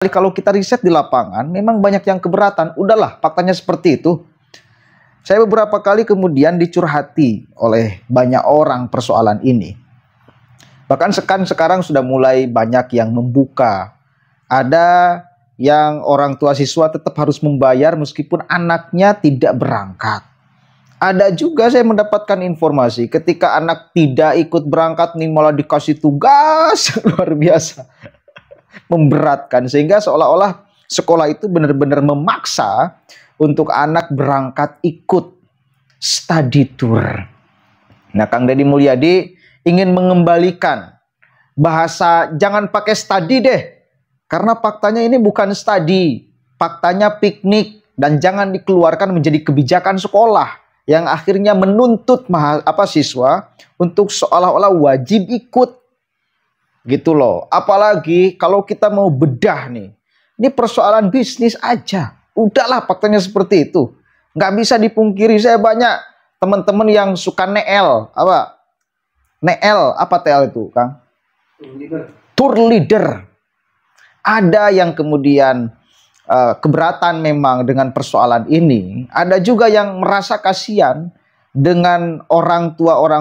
Kalau kita riset di lapangan, memang banyak yang keberatan. Udahlah, faktanya seperti itu. Saya beberapa kali kemudian dicurhati oleh banyak orang persoalan ini. Bahkan sekarang sudah mulai banyak yang membuka. Ada yang orang tua siswa tetap harus membayar meskipun anaknya tidak berangkat. Ada juga saya mendapatkan informasi ketika anak tidak ikut berangkat nih malah dikasih tugas luar biasa. Memberatkan, sehingga seolah-olah sekolah itu benar-benar memaksa untuk anak berangkat ikut study tour. Nah, Kang Deddy Mulyadi ingin mengembalikan bahasa jangan pakai study deh, karena faktanya ini bukan study, faktanya piknik, dan jangan dikeluarkan menjadi kebijakan sekolah yang akhirnya menuntut siswa untuk seolah-olah wajib ikut. Gitu loh. Apalagi kalau kita mau bedah nih, ini persoalan bisnis aja. Udahlah, faktanya seperti itu. Nggak bisa dipungkiri, saya banyak teman-teman yang suka neel. Apa? Neel, apa TL itu, Kang? Tour leader. Ada yang kemudian keberatan memang dengan persoalan ini. Ada juga yang merasa kasihan dengan orang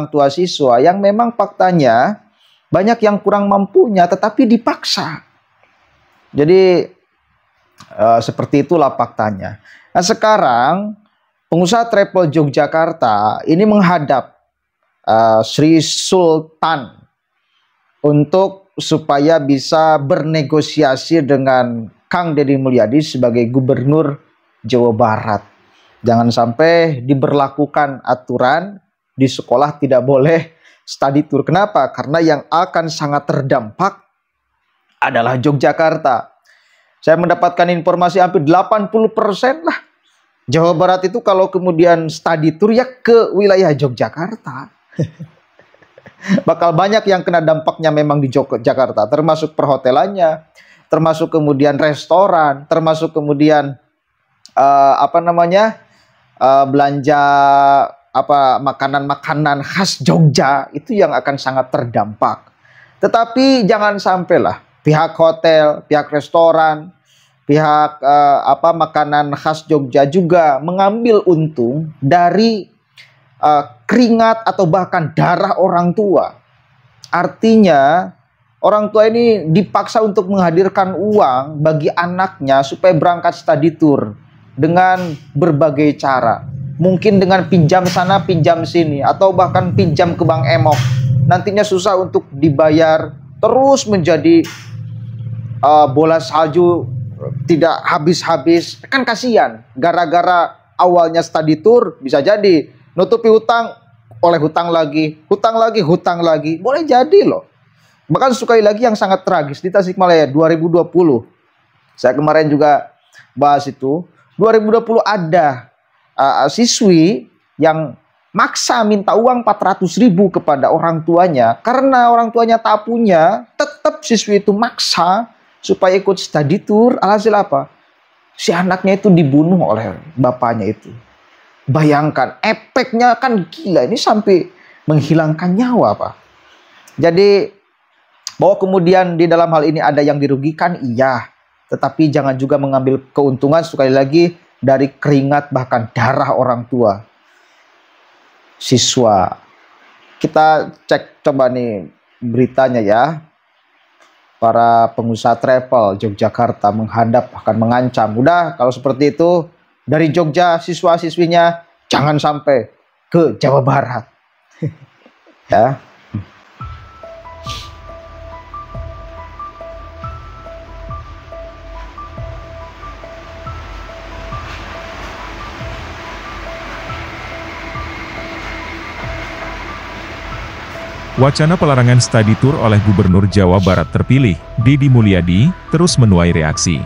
tua siswa yang memang faktanya banyak yang kurang mampunya tetapi dipaksa. Jadi seperti itulah faktanya. Nah, sekarang pengusaha travel Yogyakarta ini menghadap Sri Sultan untuk supaya bisa bernegosiasi dengan Kang Deddy Mulyadi sebagai Gubernur Jawa Barat. Jangan sampai diberlakukan aturan di sekolah tidak boleh study tour. Kenapa? Karena yang akan sangat terdampak adalah Yogyakarta. Saya mendapatkan informasi hampir 80% lah Jawa Barat itu kalau kemudian study tour ya ke wilayah Yogyakarta. Bakal banyak yang kena dampaknya memang di Yogyakarta, termasuk perhotelannya, termasuk kemudian restoran, termasuk kemudian belanja makanan-makanan khas Jogja itu yang akan sangat terdampak. Tetapi jangan sampailah pihak hotel, pihak restoran, pihak makanan khas Jogja juga mengambil untung dari keringat atau bahkan darah orang tua. Artinya orang tua ini dipaksa untuk menghadirkan uang bagi anaknya supaya berangkat study tour dengan berbagai cara. Mungkin dengan pinjam sana, pinjam sini, atau bahkan pinjam ke Bank Emok. Nantinya susah untuk dibayar, terus menjadi bola salju tidak habis-habis. Kan kasihan, gara-gara awalnya study tour bisa jadi nutupi hutang oleh hutang lagi, hutang lagi. Boleh jadi loh. Bahkan sekali lagi yang sangat tragis di Tasikmalaya 2020. Saya kemarin juga bahas itu. 2020 ada siswi yang maksa minta uang 400.000 kepada orang tuanya. Karena orang tuanya tak punya, tetap siswi itu maksa supaya ikut study tour. Alhasil apa? Si anaknya itu dibunuh oleh bapaknya itu. Bayangkan, efeknya kan gila. Ini sampai menghilangkan nyawa, Pak. Jadi, bahwa kemudian di dalam hal ini ada yang dirugikan, iya. Tetapi jangan juga mengambil keuntungan sekali lagi dari keringat bahkan darah orang tua siswa. Kita cek coba nih beritanya ya. Para pengusaha travel Yogyakarta menghadap akan mengancam. Udah kalau seperti itu dari Jogja siswa-siswinya jangan sampai ke Jawa Barat. Ya. Wacana pelarangan study tour oleh Gubernur Jawa Barat terpilih, Deddy Mulyadi, terus menuai reaksi.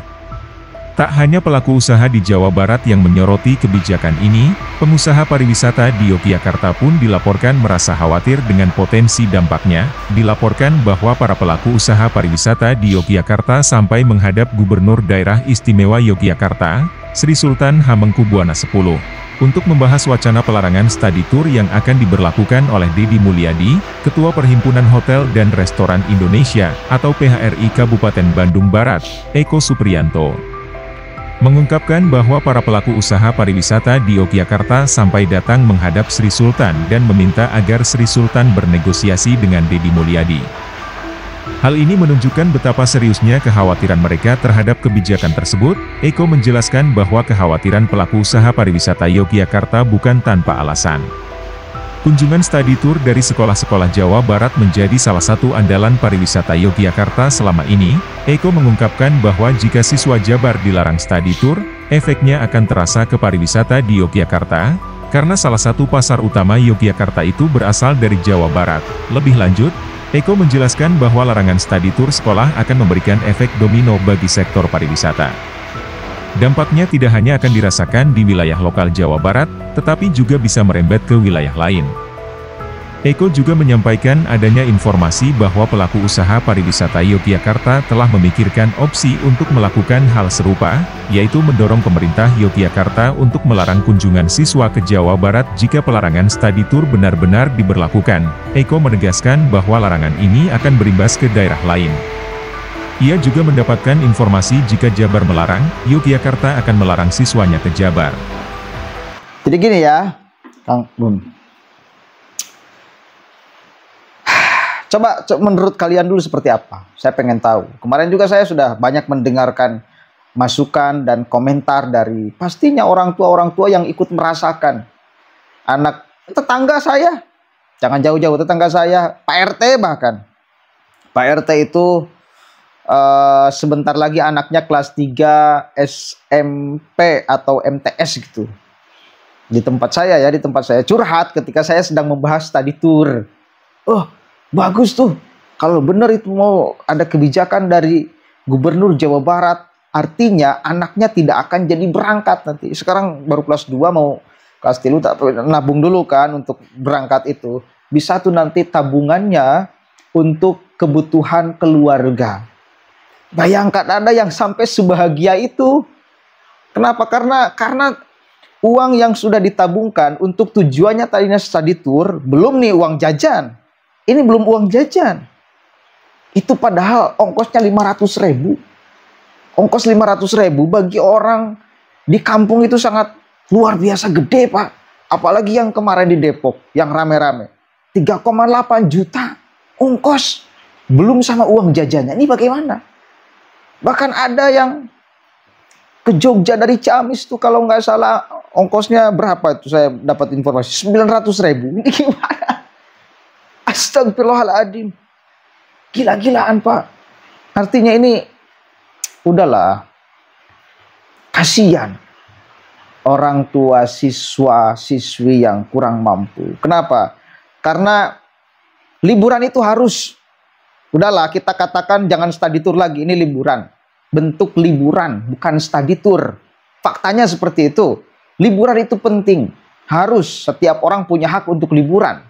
Tak hanya pelaku usaha di Jawa Barat yang menyoroti kebijakan ini, pengusaha pariwisata di Yogyakarta pun dilaporkan merasa khawatir dengan potensi dampaknya. Dilaporkan bahwa para pelaku usaha pariwisata di Yogyakarta sampai menghadap Gubernur Daerah Istimewa Yogyakarta, Sri Sultan Hamengkubuwana X. untuk membahas wacana pelarangan study tour yang akan diberlakukan oleh Deddy Mulyadi, Ketua Perhimpunan Hotel dan Restoran Indonesia, atau PHRI Kabupaten Bandung Barat, Eko Supriyanto, mengungkapkan bahwa para pelaku usaha pariwisata di Yogyakarta sampai datang menghadap Sri Sultan dan meminta agar Sri Sultan bernegosiasi dengan Deddy Mulyadi. Hal ini menunjukkan betapa seriusnya kekhawatiran mereka terhadap kebijakan tersebut. Eko menjelaskan bahwa kekhawatiran pelaku usaha pariwisata Yogyakarta bukan tanpa alasan. Kunjungan study tour dari sekolah-sekolah Jawa Barat menjadi salah satu andalan pariwisata Yogyakarta selama ini. Eko mengungkapkan bahwa jika siswa Jabar dilarang study tour, efeknya akan terasa ke pariwisata di Yogyakarta, karena salah satu pasar utama Yogyakarta itu berasal dari Jawa Barat. Lebih lanjut, Eko menjelaskan bahwa larangan study tour sekolah akan memberikan efek domino bagi sektor pariwisata. Dampaknya tidak hanya akan dirasakan di wilayah lokal Jawa Barat, tetapi juga bisa merembet ke wilayah lain. Eko juga menyampaikan adanya informasi bahwa pelaku usaha pariwisata Yogyakarta telah memikirkan opsi untuk melakukan hal serupa, yaitu mendorong pemerintah Yogyakarta untuk melarang kunjungan siswa ke Jawa Barat jika pelarangan study tour benar-benar diberlakukan. Eko menegaskan bahwa larangan ini akan berimbas ke daerah lain. Ia juga mendapatkan informasi jika Jabar melarang, Yogyakarta akan melarang siswanya ke Jabar. Jadi gini ya, Kang Bun. Coba menurut kalian dulu seperti apa? Saya pengen tahu. Kemarin juga saya sudah banyak mendengarkan masukan dan komentar dari pastinya orang tua yang ikut merasakan. Anak tetangga saya, jangan jauh-jauh, tetangga saya, Pak RT bahkan. Pak RT itu sebentar lagi anaknya kelas 3 SMP atau MTS gitu. Di tempat saya curhat ketika saya sedang membahas study tour. Oh, bagus tuh. Kalau benar itu mau ada kebijakan dari Gubernur Jawa Barat, artinya anaknya tidak akan jadi berangkat nanti. Sekarang baru kelas 2 mau kelas 3 nabung dulu kan untuk berangkat itu. Bisa tuh nanti tabungannya untuk kebutuhan keluarga. Bayangkan ada yang sampai sebahagia itu. Kenapa? Karena uang yang sudah ditabungkan untuk tujuannya tadinya study tour, belum nih uang jajan. Ini belum uang jajan. Itu padahal ongkosnya 500.000. Ongkos 500.000 bagi orang di kampung itu sangat luar biasa gede, Pak. Apalagi yang kemarin di Depok, yang rame-rame. 3,8 juta ongkos. Belum sama uang jajannya. Ini bagaimana? Bahkan ada yang ke Jogja dari Ciamis tuh kalau nggak salah ongkosnya berapa itu saya dapat informasi 900.000. Ini gimana? Astagfirullahaladzim. Gila-gilaan, Pak. Artinya ini udahlah. Kasihan orang tua siswa-siswi yang kurang mampu. Kenapa? Karena liburan itu harus. Udahlah, kita katakan jangan study tour lagi. Ini liburan. Bentuk liburan, bukan study tour. Faktanya seperti itu. Liburan itu penting. Harus setiap orang punya hak untuk liburan.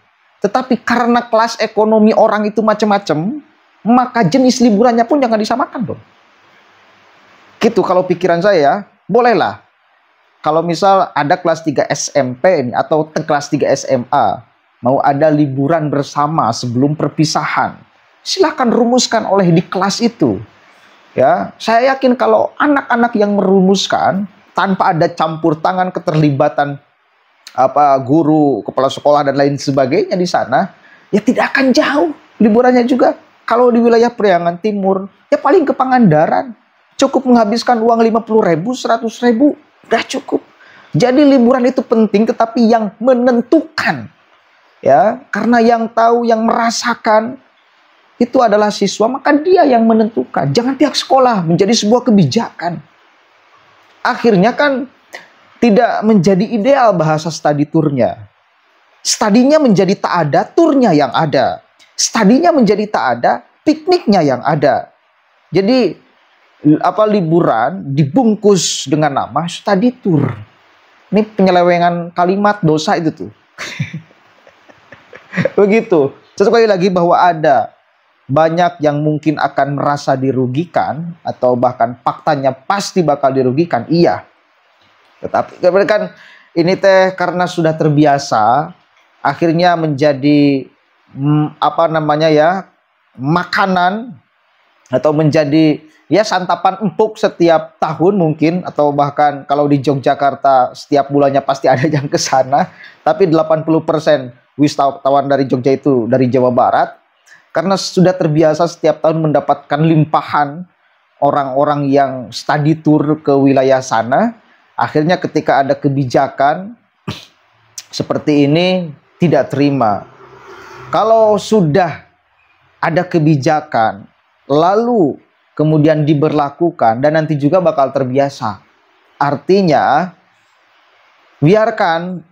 Tetapi karena kelas ekonomi orang itu macam-macam, maka jenis liburannya pun jangan disamakan dong. Gitu kalau pikiran saya, bolehlah. Kalau misal ada kelas 3 SMP ini, atau kelas 3 SMA, mau ada liburan bersama sebelum perpisahan, silahkan rumuskan oleh di kelas itu. Ya, saya yakin kalau anak-anak yang merumuskan, tanpa ada campur tangan keterlibatan guru, kepala sekolah dan lain sebagainya di sana, ya tidak akan jauh liburannya juga. Kalau di wilayah Priangan Timur, ya paling ke Pangandaran, cukup menghabiskan uang 50.000, 100.000, udah cukup. Jadi liburan itu penting, tetapi yang menentukan, ya, karena yang tahu, yang merasakan itu adalah siswa, maka dia yang menentukan. Jangan pihak sekolah menjadi sebuah kebijakan. Akhirnya kan tidak menjadi ideal bahasa study tournya. Studinya menjadi tak ada, turnya yang ada. Studinya menjadi tak ada, pikniknya yang ada. Jadi liburan dibungkus dengan nama study tour. Ini penyelewengan kalimat dosa itu tuh. Begitu. Sekali lagi bahwa ada banyak yang mungkin akan merasa dirugikan atau bahkan faktanya pasti bakal dirugikan. Iya. Tetapi kan ini teh karena sudah terbiasa, akhirnya menjadi apa namanya ya, makanan atau menjadi ya santapan empuk setiap tahun mungkin, atau bahkan kalau di Yogyakarta setiap bulannya pasti ada yang ke sana. Tapi 80% wisatawan dari Jogja itu dari Jawa Barat, karena sudah terbiasa setiap tahun mendapatkan limpahan orang-orang yang study tour ke wilayah sana. Akhirnya ketika ada kebijakan seperti ini tidak terima. Kalau sudah ada kebijakan lalu kemudian diberlakukan dan nanti juga bakal terbiasa. Artinya biarkan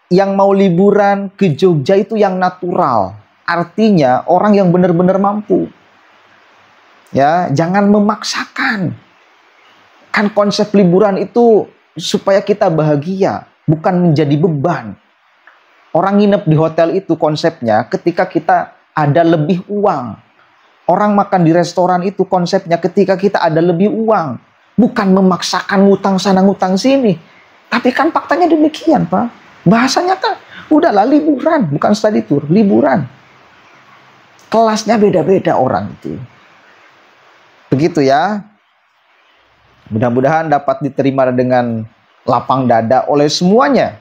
yang mau liburan ke Jogja itu yang natural. Artinya orang yang benar-benar mampu. Ya, jangan memaksakan. Kan konsep liburan itu supaya kita bahagia, bukan menjadi beban. Orang nginep di hotel itu konsepnya ketika kita ada lebih uang. Orang makan di restoran itu konsepnya ketika kita ada lebih uang. Bukan memaksakan ngutang sana ngutang sini. Tapi kan faktanya demikian, Pak. Bahasanya kan udahlah liburan, bukan study tour, liburan. Kelasnya beda-beda orang itu. Begitu ya. Mudah-mudahan dapat diterima dengan lapang dada oleh semuanya.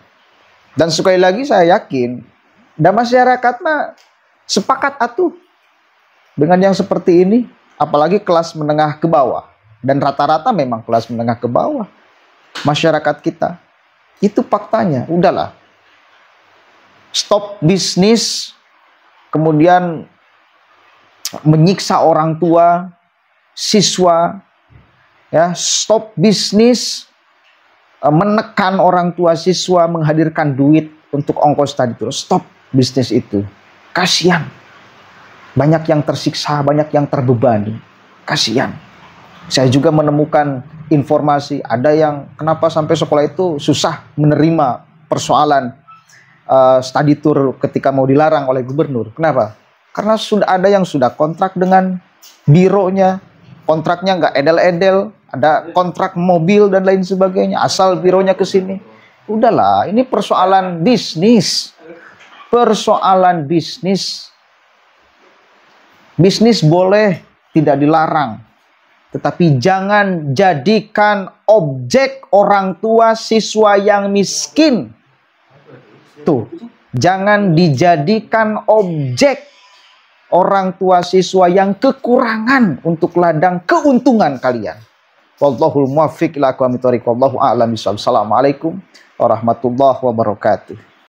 Dan sekali lagi saya yakin, dan masyarakat mah sepakat atuh dengan yang seperti ini. Apalagi kelas menengah ke bawah. Dan rata-rata memang kelas menengah ke bawah masyarakat kita. Itu faktanya. Udahlah. Stop bisnis. Kemudian menyiksa orang tua, siswa. Ya, stop bisnis, menekan orang tua siswa, menghadirkan duit untuk ongkos tadi itu. Stop bisnis itu. Kasihan. Banyak yang tersiksa, banyak yang terbebani. Kasihan. Saya juga menemukan informasi, ada yang kenapa sampai sekolah itu susah menerima persoalan study tour ketika mau dilarang oleh gubernur. Kenapa? Karena sudah ada yang sudah kontrak dengan bironya, kontraknya nggak edel-edel, ada kontrak mobil dan lain sebagainya, asal bironya ke sini. Udahlah, ini persoalan bisnis. Persoalan bisnis. Bisnis boleh, tidak dilarang. Tetapi jangan jadikan objek orang tua siswa yang miskin. Tuh, jangan dijadikan objek orang tua siswa yang kekurangan untuk ladang keuntungan kalian. Wallahul muwaffiq ila aqwamit thoriq. Wallahu a'lam bishawab. Assalamualaikum warahmatullahi wabarakatuh.